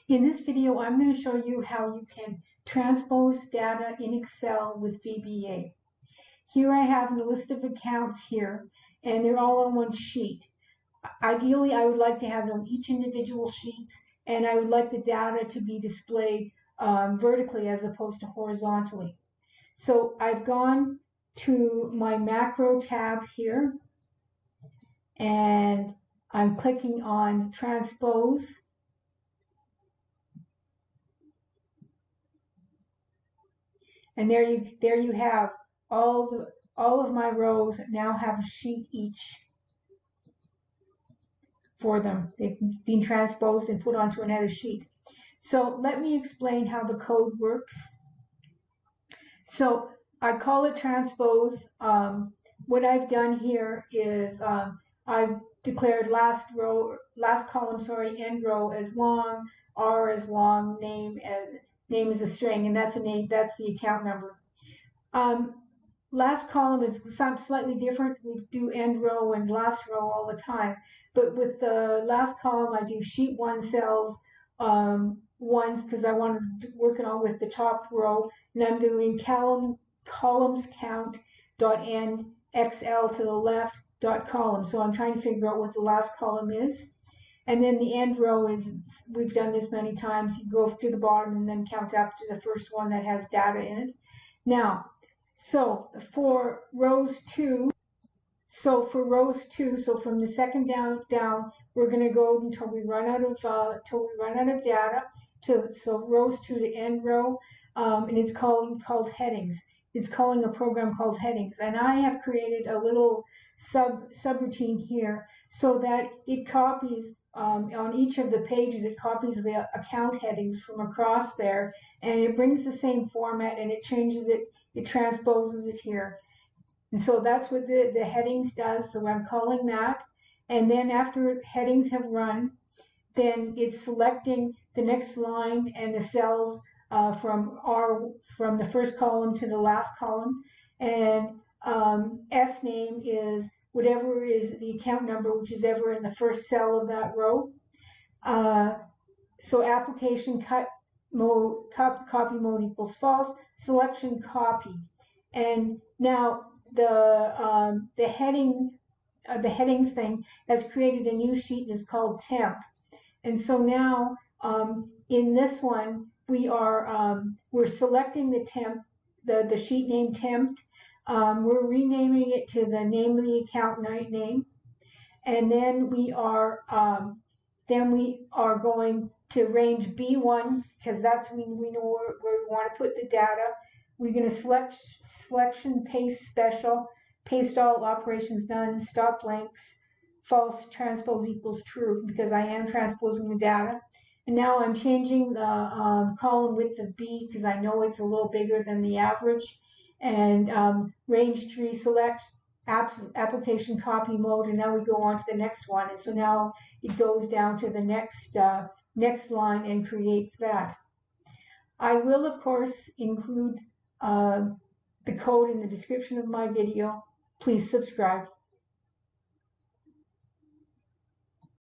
In this video, I'm going to show you how you can transpose data in Excel with VBA. Here I have a list of accounts here, and they're all on one sheet. Ideally, I would like to have them each individual sheets, and I would like the data to be displayed vertically as opposed to horizontally. So I've gone to my macro tab here, and I'm clicking on Transpose. And there you have all of my rows now have a sheet each for them. They've been transposed and put onto another sheet. So let me explain how the code works. So I call it transpose. What I've done here is I've declared last column, end row as long, R as long, name is a string, and that's a name. That's the account number. Last column is slightly different. We do end row and last row all the time, but with the last column, I do sheet 1 cells ones because I want to work it on with the top row, and I'm doing Columns.Count .end xlToLeft .column. So I'm trying to figure out what the last column is. And then the end row is, we've done this many times, you go to the bottom and then count up to the first one that has data in it. Now, so for rows 2, so from the second down, we're going to go until we run out of data. So rows 2 to end row, and it's called headings. It's calling a program called headings, and I have created a little subroutine here so that it copies on each of the pages. It copies the account headings from across there, and it brings the same format, and it changes it. It transposes it here, and so that's what the headings does. So I'm calling that, and then after headings have run, then it's selecting the next line and the cells from the first column to the last column, and sname is whatever is the account number, which is ever in the first cell of that row. So application copy mode equals false, selection copy, and now the headings thing has created a new sheet and is called temp, and so now in this one we're selecting the temp, the sheet name temp. We're renaming it to the name of the account name, and then we are going to range B1 because that's when we know where we want to put the data. We're going to selection paste special, paste all operations done, stop blanks, false, transpose equals true because I am transposing the data. And now I'm changing the column width of B because I know it's a little bigger than the average. And range 3 select application copy mode, and now we go on to the next one. And so now it goes down to the next line and creates that. I will, of course, include the code in the description of my video. Please subscribe.